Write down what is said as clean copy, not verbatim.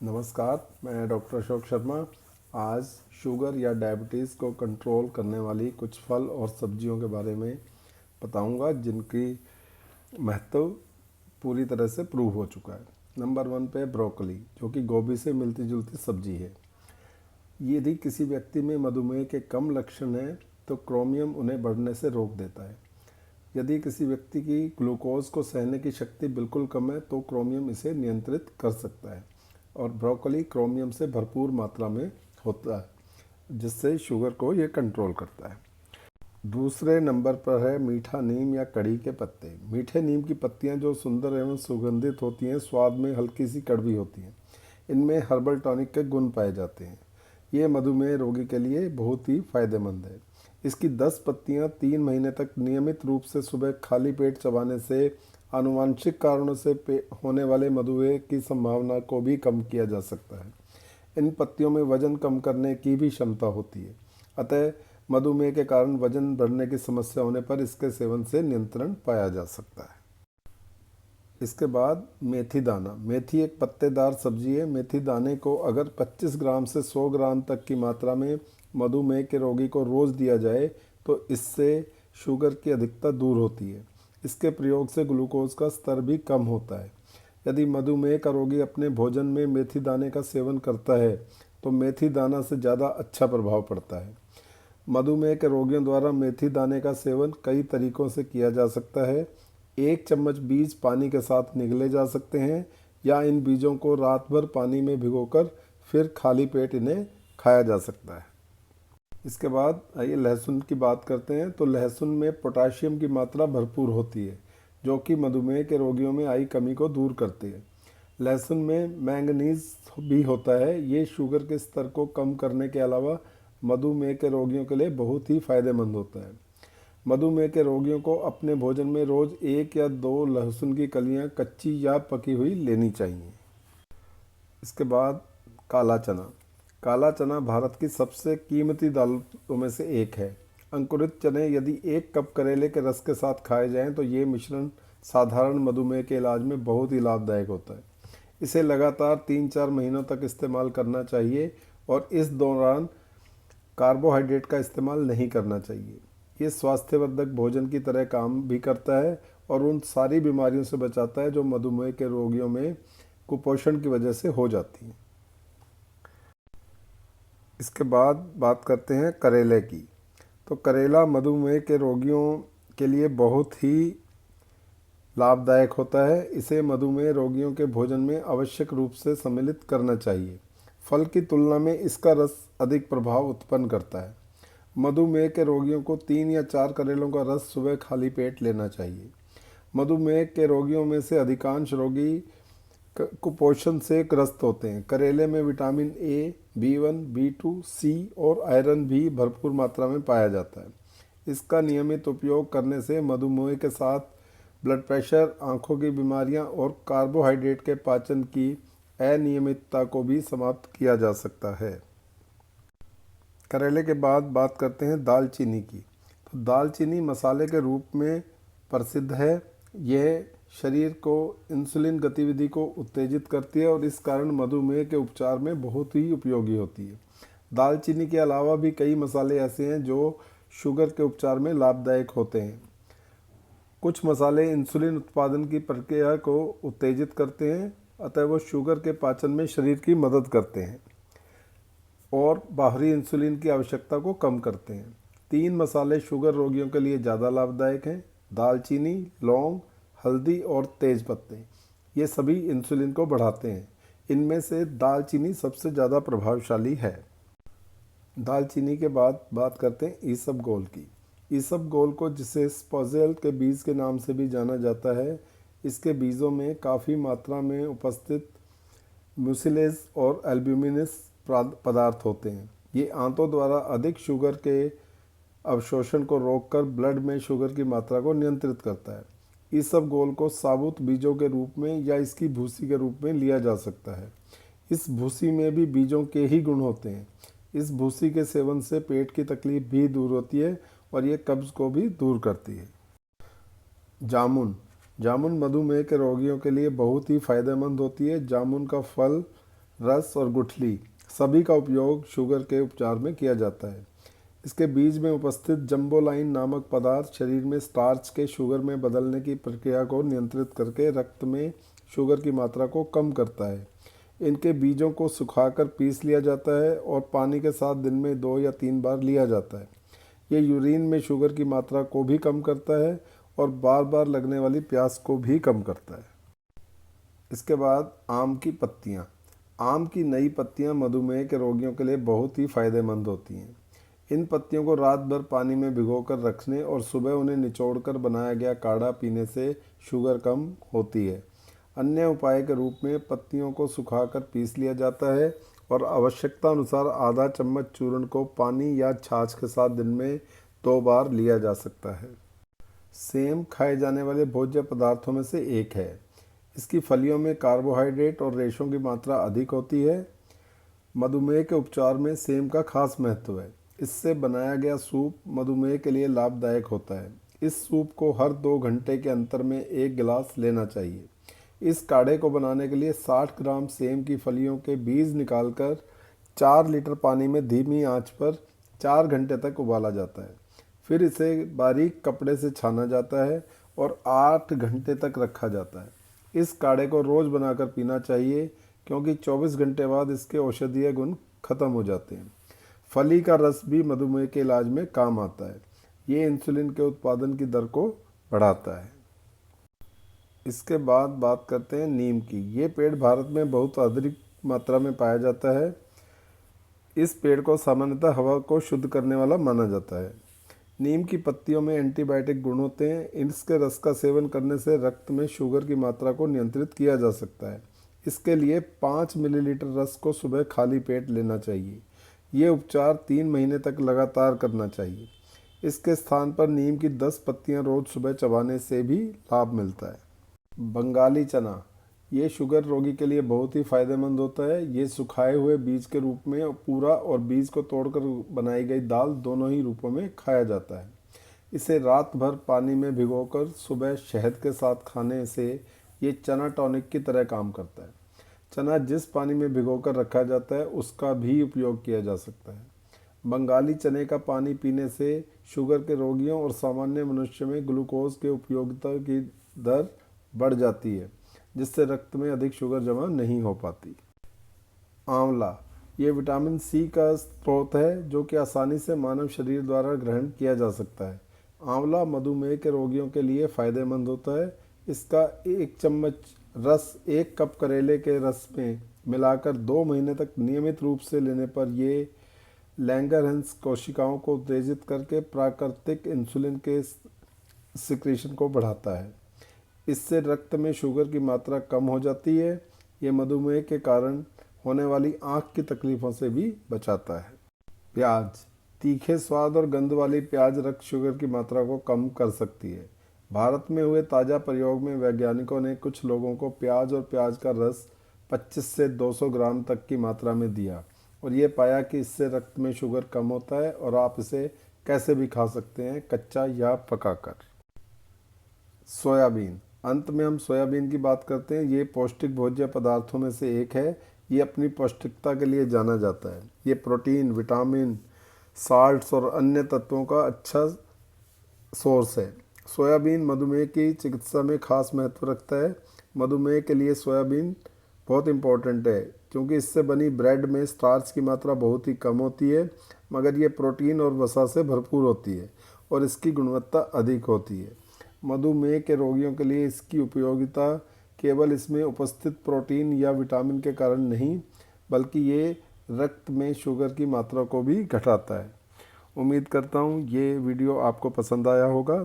नमस्कार, मैं डॉक्टर अशोक शर्मा। आज शुगर या डायबिटीज़ को कंट्रोल करने वाली कुछ फल और सब्जियों के बारे में बताऊंगा जिनकी महत्व पूरी तरह से प्रूव हो चुका है। नंबर 1 पे ब्रोकली, जो कि गोभी से मिलती जुलती सब्जी है। यदि किसी व्यक्ति में मधुमेह के कम लक्षण हैं तो क्रोमियम उन्हें बढ़ने से रोक देता है। यदि किसी व्यक्ति की ग्लूकोज को सहने की शक्ति बिल्कुल कम है तो क्रोमियम इसे नियंत्रित कर सकता है। और ब्रोकली क्रोमियम से भरपूर मात्रा में होता है, जिससे शुगर को ये कंट्रोल करता है। दूसरे नंबर पर है मीठा नीम या कड़ी के पत्ते। मीठे नीम की पत्तियां जो सुंदर एवं सुगंधित होती हैं, स्वाद में हल्की सी कड़वी होती हैं। इनमें हर्बल टॉनिक के गुण पाए जाते हैं। ये मधुमेह रोगी के लिए बहुत ही फायदेमंद है। इसकी 10 पत्तियां 3 महीने तक नियमित रूप से सुबह खाली पेट चबाने से आनुवांशिक कारणों से होने वाले मधुमेह की संभावना को भी कम किया जा सकता है। इन पत्तियों में वजन कम करने की भी क्षमता होती है, अतः मधुमेह के कारण वजन बढ़ने की समस्या होने पर इसके सेवन से नियंत्रण पाया जा सकता है। इसके बाद मेथी दाना। मेथी एक पत्तेदार सब्जी है। मेथी दाने को अगर 25 ग्राम से 100 ग्राम तक की मात्रा में मधुमेह के रोगी को रोज़ दिया जाए तो इससे शुगर की अधिकता दूर होती है। इसके प्रयोग से ग्लूकोज का स्तर भी कम होता है। यदि मधुमेह का रोगी अपने भोजन में मेथी दाने का सेवन करता है तो मेथी दाना से ज़्यादा अच्छा प्रभाव पड़ता है। मधुमेह के रोगियों द्वारा मेथी दाने का सेवन कई तरीकों से किया जा सकता है। 1 चम्मच बीज पानी के साथ निगले जा सकते हैं या इन बीजों को रात भर पानी में भिगोकर फिर खाली पेट इन्हें खाया जा सकता है। इसके बाद आइए लहसुन की बात करते हैं। तो लहसुन में पोटाशियम की मात्रा भरपूर होती है, जो कि मधुमेह के रोगियों में आई कमी को दूर करती है। लहसुन में मैंगनीज भी होता है। ये शुगर के स्तर को कम करने के अलावा मधुमेह के रोगियों के लिए बहुत ही फायदेमंद होता है। मधुमेह के रोगियों को अपने भोजन में रोज़ 1 या 2 लहसुन की कलियां कच्ची या पकी हुई लेनी चाहिए। इसके बाद काला चना। काला चना भारत की सबसे कीमती दालों में से एक है। अंकुरित चने यदि 1 कप करेले के रस के साथ खाए जाएं तो ये मिश्रण साधारण मधुमेह के इलाज में बहुत ही लाभदायक होता है। इसे लगातार 3-4 महीनों तक इस्तेमाल करना चाहिए और इस दौरान कार्बोहाइड्रेट का इस्तेमाल नहीं करना चाहिए। ये स्वास्थ्यवर्धक भोजन की तरह काम भी करता है और उन सारी बीमारियों से बचाता है जो मधुमेह के रोगियों में कुपोषण की वजह से हो जाती हैं। इसके बाद बात करते हैं करेले की। तो करेला मधुमेह के रोगियों के लिए बहुत ही लाभदायक होता है। इसे मधुमेह रोगियों के भोजन में आवश्यक रूप से सम्मिलित करना चाहिए। फल की तुलना में इसका रस अधिक प्रभाव उत्पन्न करता है। मधुमेह के रोगियों को 3 या 4 करेलों का रस सुबह खाली पेट लेना चाहिए। मधुमेह के रोगियों में से अधिकांश रोगी कुपोषण से ग्रस्त होते हैं। करेले में vitamin A, B1, B2, C और आयरन भी भरपूर मात्रा में पाया जाता है। इसका नियमित उपयोग करने से मधुमेह के साथ ब्लड प्रेशर, आँखों की बीमारियाँ और कार्बोहाइड्रेट के पाचन की अनियमितता को भी समाप्त किया जा सकता है। करेले के बाद बात करते हैं दालचीनी की। तो दालचीनी मसाले के रूप में प्रसिद्ध है। यह शरीर को इंसुलिन गतिविधि को उत्तेजित करती है और इस कारण मधुमेह के उपचार में बहुत ही उपयोगी होती है। दालचीनी के अलावा भी कई मसाले ऐसे हैं जो शुगर के उपचार में लाभदायक होते हैं। कुछ मसाले इंसुलिन उत्पादन की प्रक्रिया को उत्तेजित करते हैं, अतः वो शुगर के पाचन में शरीर की मदद करते हैं और बाहरी इंसुलिन की आवश्यकता को कम करते हैं। 3 मसाले शुगर रोगियों के लिए ज़्यादा लाभदायक हैं: दालचीनी, लौंग, हल्दी और तेज पत्ते। ये सभी इंसुलिन को बढ़ाते हैं। इनमें से दालचीनी सबसे ज़्यादा प्रभावशाली है। दालचीनी के बाद बात करते हैं ईसबगोल की। ईसबगोल को जिसे स्पोजेल के बीज के नाम से भी जाना जाता है, इसके बीजों में काफ़ी मात्रा में उपस्थित म्यूसिलेज और एल्ब्यूमिनस पदार्थ होते हैं। ये आंतों द्वारा अधिक शुगर के अवशोषण को रोककर ब्लड में शुगर की मात्रा को नियंत्रित करता है। ईसबगोल को साबुत बीजों के रूप में या इसकी भूसी के रूप में लिया जा सकता है। इस भूसी में भी बीजों के ही गुण होते हैं। इस भूसी के सेवन से पेट की तकलीफ भी दूर होती है और ये कब्ज़ को भी दूर करती है। जामुन। जामुन मधुमेह के रोगियों के लिए बहुत ही फायदेमंद होती है। जामुन का फल रस और गुठली सभी का उपयोग शुगर के उपचार में किया जाता है। इसके बीज में उपस्थित जम्बोलाइन नामक पदार्थ शरीर में स्टार्च के शुगर में बदलने की प्रक्रिया को नियंत्रित करके रक्त में शुगर की मात्रा को कम करता है। इनके बीजों को सुखाकर पीस लिया जाता है और पानी के साथ दिन में 2 या 3 बार लिया जाता है। ये यूरिन में शुगर की मात्रा को भी कम करता है और बार बार लगने वाली प्यास को भी कम करता है। इसके बाद आम की पत्तियाँ। आम की नई पत्तियाँ मधुमेह के रोगियों के लिए बहुत ही फायदेमंद होती हैं। इन पत्तियों को रात भर पानी में भिगोकर रखने और सुबह उन्हें निचोड़कर बनाया गया काढ़ा पीने से शुगर कम होती है। अन्य उपाय के रूप में पत्तियों को सुखाकर पीस लिया जाता है और आवश्यकता अनुसार आधा चम्मच चूर्ण को पानी या छाछ के साथ दिन में 2 बार लिया जा सकता है। सेम खाए जाने वाले भोज्य पदार्थों में से एक है। इसकी फलियों में कार्बोहाइड्रेट और रेशों की मात्रा अधिक होती है। मधुमेह के उपचार में सेम का खास महत्व है। इससे बनाया गया सूप मधुमेह के लिए लाभदायक होता है। इस सूप को हर 2 घंटे के अंतर में 1 गिलास लेना चाहिए। इस काढ़े को बनाने के लिए 60 ग्राम सेम की फलियों के बीज निकालकर 4 लीटर पानी में धीमी आंच पर 4 घंटे तक उबाला जाता है। फिर इसे बारीक कपड़े से छाना जाता है और 8 घंटे तक रखा जाता है। इस काढ़े को रोज़ बनाकर पीना चाहिए क्योंकि 24 घंटे बाद इसके औषधीय गुण खत्म हो जाते हैं। फली का रस भी मधुमेह के इलाज में काम आता है। ये इंसुलिन के उत्पादन की दर को बढ़ाता है। इसके बाद बात करते हैं नीम की। ये पेड़ भारत में बहुत अधिक मात्रा में पाया जाता है। इस पेड़ को सामान्यतः हवा को शुद्ध करने वाला माना जाता है। नीम की पत्तियों में एंटीबायोटिक गुण होते हैं। इसके रस का सेवन करने से रक्त में शुगर की मात्रा को नियंत्रित किया जा सकता है। इसके लिए 5 मिलीलीटर रस को सुबह खाली पेट लेना चाहिए। ये उपचार 3 महीने तक लगातार करना चाहिए। इसके स्थान पर नीम की 10 पत्तियां रोज सुबह चबाने से भी लाभ मिलता है। बंगाली चना, ये शुगर रोगी के लिए बहुत ही फायदेमंद होता है। ये सुखाए हुए बीज के रूप में पूरा और बीज को तोड़कर बनाई गई दाल दोनों ही रूपों में खाया जाता है। इसे रात भर पानी में भिगोकर सुबह शहद के साथ खाने से ये चना टॉनिक की तरह काम करता है। चना जिस पानी में भिगोकर रखा जाता है उसका भी उपयोग किया जा सकता है। बंगाली चने का पानी पीने से शुगर के रोगियों और सामान्य मनुष्य में ग्लूकोज के उपयोगिता की दर बढ़ जाती है, जिससे रक्त में अधिक शुगर जमा नहीं हो पाती। आंवला, ये विटामिन सी का स्रोत है जो कि आसानी से मानव शरीर द्वारा ग्रहण किया जा सकता है। आंवला मधुमेह के रोगियों के लिए फ़ायदेमंद होता है। इसका 1 चम्मच रस 1 कप करेले के रस में मिलाकर 2 महीने तक नियमित रूप से लेने पर ये लैंगरहंस कोशिकाओं को उत्तेजित करके प्राकृतिक इंसुलिन के सिक्रीशन को बढ़ाता है। इससे रक्त में शुगर की मात्रा कम हो जाती है। ये मधुमेह के कारण होने वाली आँख की तकलीफ़ों से भी बचाता है। प्याज, तीखे स्वाद और गंध वाली प्याज रक्त शुगर की मात्रा को कम कर सकती है। भारत में हुए ताज़ा प्रयोग में वैज्ञानिकों ने कुछ लोगों को प्याज और प्याज का रस 25 से 200 ग्राम तक की मात्रा में दिया और ये पाया कि इससे रक्त में शुगर कम होता है और आप इसे कैसे भी खा सकते हैं, कच्चा या पकाकर। सोयाबीन, अंत में हम सोयाबीन की बात करते हैं। ये पौष्टिक भोज्य पदार्थों में से एक है। ये अपनी पौष्टिकता के लिए जाना जाता है। ये प्रोटीन, विटामिन, साल्ट्स और अन्य तत्वों का अच्छा सोर्स है। सोयाबीन मधुमेह की चिकित्सा में खास महत्व रखता है। मधुमेह के लिए सोयाबीन बहुत इम्पोर्टेंट है क्योंकि इससे बनी ब्रेड में स्टार्च की मात्रा बहुत ही कम होती है, मगर ये प्रोटीन और वसा से भरपूर होती है और इसकी गुणवत्ता अधिक होती है। मधुमेह के रोगियों के लिए इसकी उपयोगिता केवल इसमें उपस्थित प्रोटीन या विटामिन के कारण नहीं, बल्कि ये रक्त में शुगर की मात्रा को भी घटाता है। उम्मीद करता हूँ ये वीडियो आपको पसंद आया होगा।